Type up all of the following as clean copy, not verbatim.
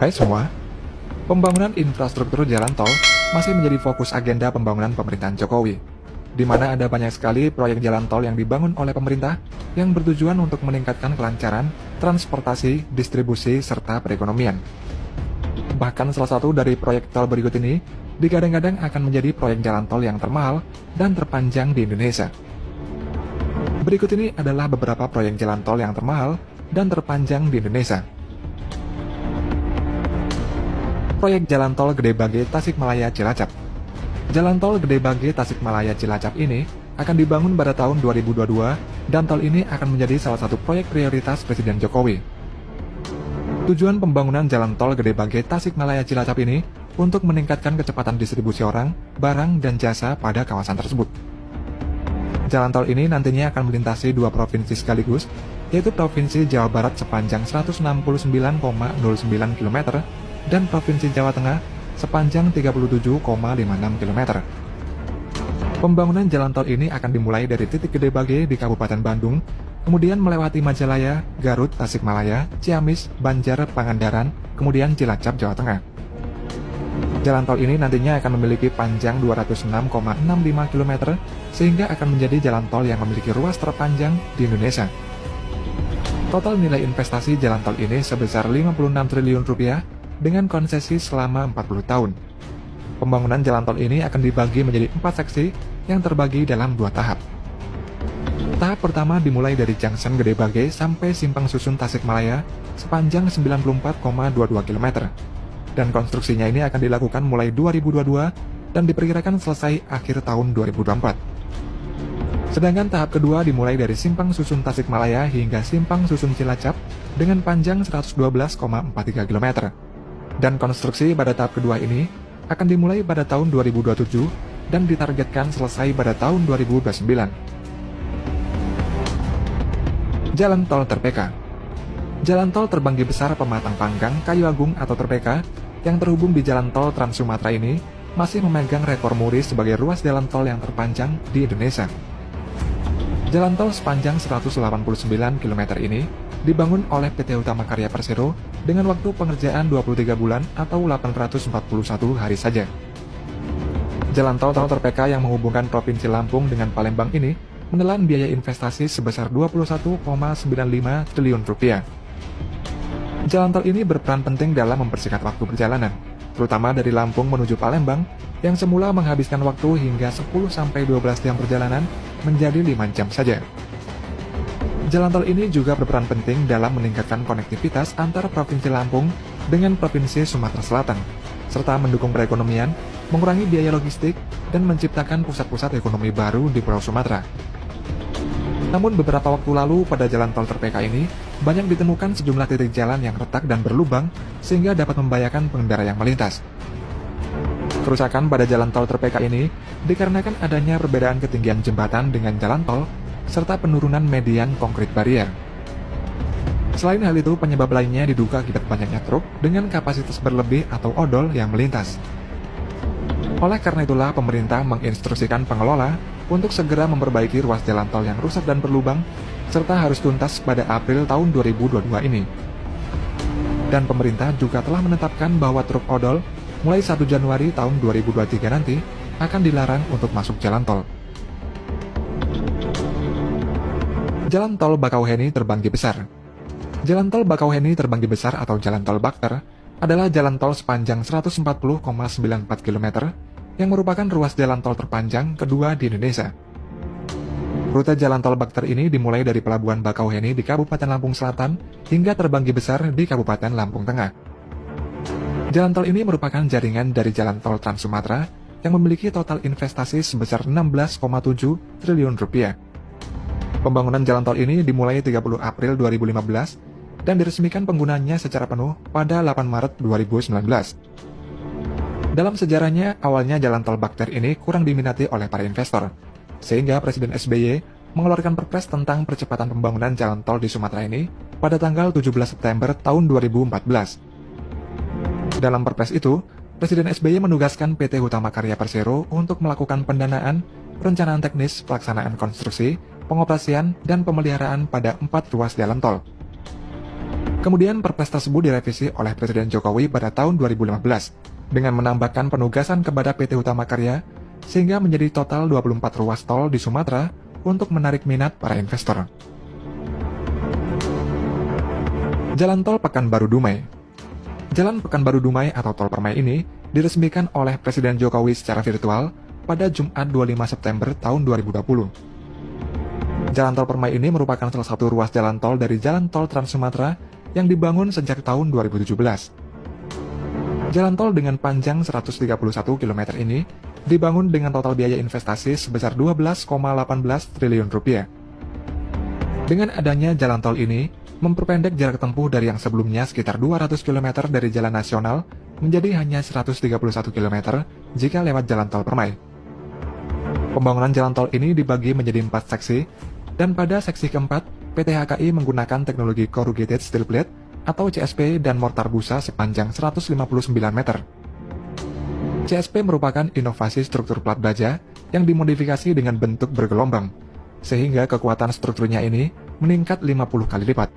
Hai semua, pembangunan infrastruktur jalan tol masih menjadi fokus agenda pembangunan pemerintahan Jokowi, di mana ada banyak sekali proyek jalan tol yang dibangun oleh pemerintah yang bertujuan untuk meningkatkan kelancaran, transportasi, distribusi, serta perekonomian. Bahkan salah satu dari proyek tol berikut ini digadang-gadang akan menjadi proyek jalan tol yang termahal dan terpanjang di Indonesia. Berikut ini adalah beberapa proyek jalan tol yang termahal dan terpanjang di Indonesia. Proyek Jalan Tol Gede Bage Tasikmalaya Cilacap. Jalan Tol Gede Bage Tasikmalaya Cilacap ini akan dibangun pada tahun 2022 dan tol ini akan menjadi salah satu proyek prioritas Presiden Jokowi. Tujuan pembangunan Jalan Tol Gede Bage Tasikmalaya Cilacap ini untuk meningkatkan kecepatan distribusi orang, barang, dan jasa pada kawasan tersebut. Jalan tol ini nantinya akan melintasi dua provinsi sekaligus, yaitu Provinsi Jawa Barat sepanjang 169,09 km dan Provinsi Jawa Tengah sepanjang 37,56 km. Pembangunan jalan tol ini akan dimulai dari titik Gede Bage di Kabupaten Bandung, kemudian melewati Majalaya, Garut, Tasikmalaya, Ciamis, Banjar, Pangandaran, kemudian Cilacap, Jawa Tengah. Jalan tol ini nantinya akan memiliki panjang 206,65 km, sehingga akan menjadi jalan tol yang memiliki ruas terpanjang di Indonesia. Total nilai investasi jalan tol ini sebesar 56 triliun rupiah, dengan konsesi selama 40 tahun. Pembangunan jalan tol ini akan dibagi menjadi 4 seksi yang terbagi dalam 2 tahap. Tahap pertama dimulai dari Junction Gede Bage sampai Simpang Susun Tasikmalaya sepanjang 94,22 km. Dan konstruksinya ini akan dilakukan mulai 2022 dan diperkirakan selesai akhir tahun 2024. Sedangkan tahap kedua dimulai dari Simpang Susun Tasikmalaya hingga Simpang Susun Cilacap dengan panjang 112,43 km. Dan konstruksi pada tahap kedua ini akan dimulai pada tahun 2027 dan ditargetkan selesai pada tahun 2029. Jalan Tol Terpeka. Jalan Tol Terbanggi Besar Pematang Panggang Kayu Agung atau Terpeka yang terhubung di Jalan Tol Trans Sumatera ini masih memegang rekor muri sebagai ruas jalan tol yang terpanjang di Indonesia. Jalan tol sepanjang 189 km ini dibangun oleh PT Utama Karya Persero dengan waktu pengerjaan 23 bulan atau 841 hari saja. Jalan tol Terpeka yang menghubungkan Provinsi Lampung dengan Palembang ini menelan biaya investasi sebesar 21,95 triliun rupiah. Jalan tol ini berperan penting dalam mempersingkat waktu perjalanan, terutama dari Lampung menuju Palembang yang semula menghabiskan waktu hingga 10-12 jam perjalanan menjadi 5 jam saja. Jalan tol ini juga berperan penting dalam meningkatkan konektivitas antara Provinsi Lampung dengan Provinsi Sumatera Selatan, serta mendukung perekonomian, mengurangi biaya logistik, dan menciptakan pusat-pusat ekonomi baru di Pulau Sumatera. Namun beberapa waktu lalu pada Jalan Tol Terpeka ini, banyak ditemukan sejumlah titik jalan yang retak dan berlubang sehingga dapat membahayakan pengendara yang melintas. Kerusakan pada Jalan Tol Terpeka ini dikarenakan adanya perbedaan ketinggian jembatan dengan jalan tol, serta penurunan median konkrit barier. Selain hal itu, penyebab lainnya diduga akibat banyaknya truk dengan kapasitas berlebih atau odol yang melintas. Oleh karena itulah, pemerintah menginstruksikan pengelola untuk segera memperbaiki ruas jalan tol yang rusak dan berlubang, serta harus tuntas pada April tahun 2022 ini. Dan pemerintah juga telah menetapkan bahwa truk odol mulai 1 Januari tahun 2023 nanti akan dilarang untuk masuk jalan tol. Jalan Tol Bakauheni Terbanggi Besar. Jalan Tol Bakauheni Terbanggi Besar atau Jalan Tol Bakter adalah jalan tol sepanjang 140,94 km yang merupakan ruas jalan tol terpanjang kedua di Indonesia. Rute Jalan Tol Bakter ini dimulai dari Pelabuhan Bakauheni di Kabupaten Lampung Selatan hingga Terbanggi Besar di Kabupaten Lampung Tengah. Jalan tol ini merupakan jaringan dari Jalan Tol Trans Sumatera yang memiliki total investasi sebesar 16,7 triliun rupiah. Pembangunan jalan tol ini dimulai 30 April 2015 dan diresmikan penggunanya secara penuh pada 8 Maret 2019. Dalam sejarahnya, awalnya jalan tol Bakter ini kurang diminati oleh para investor, sehingga Presiden SBY mengeluarkan perpres tentang percepatan pembangunan jalan tol di Sumatera ini pada tanggal 17 September tahun 2014. Dalam perpres itu, Presiden SBY menugaskan PT Utama Karya Persero untuk melakukan pendanaan, perencanaan teknis, pelaksanaan konstruksi, pengoperasian, dan pemeliharaan pada 4 ruas jalan tol. Kemudian Perpres tersebut direvisi oleh Presiden Jokowi pada tahun 2015 dengan menambahkan penugasan kepada PT Hutama Karya sehingga menjadi total 24 ruas tol di Sumatera untuk menarik minat para investor. Jalan Tol Pekanbaru Dumai. Jalan Pekanbaru Dumai atau Tol Permai ini diresmikan oleh Presiden Jokowi secara virtual pada Jumat 25 September tahun 2020. Jalan Tol Permai ini merupakan salah satu ruas jalan tol dari Jalan Tol Trans Sumatera yang dibangun sejak tahun 2017. Jalan tol dengan panjang 131 km ini dibangun dengan total biaya investasi sebesar 12,18 triliun rupiah. Dengan adanya jalan tol ini, memperpendek jarak tempuh dari yang sebelumnya sekitar 200 km dari jalan nasional menjadi hanya 131 km jika lewat Jalan Tol Permai. Pembangunan jalan tol ini dibagi menjadi 4 seksi, dan pada seksi keempat, PT HKI menggunakan teknologi Corrugated Steel Plate atau CSP dan mortar busa sepanjang 159 meter. CSP merupakan inovasi struktur plat baja yang dimodifikasi dengan bentuk bergelombang, sehingga kekuatan strukturnya ini meningkat 50 kali lipat.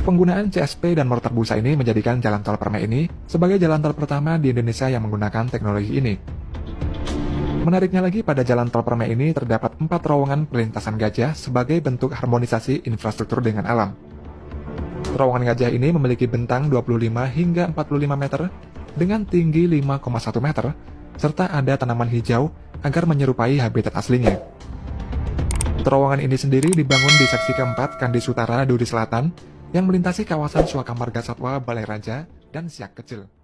Penggunaan CSP dan mortar busa ini menjadikan Jalan Tol Permai ini sebagai jalan tol pertama di Indonesia yang menggunakan teknologi ini. Menariknya lagi, pada Jalan Tol Permai ini terdapat 4 terowongan perlintasan gajah sebagai bentuk harmonisasi infrastruktur dengan alam. Terowongan gajah ini memiliki bentang 25 hingga 45 meter dengan tinggi 5,1 meter, serta ada tanaman hijau agar menyerupai habitat aslinya. Terowongan ini sendiri dibangun di seksi keempat Kandis Utara Duri Selatan yang melintasi kawasan Suaka Marga Satwa Balai Raja dan Siak Kecil.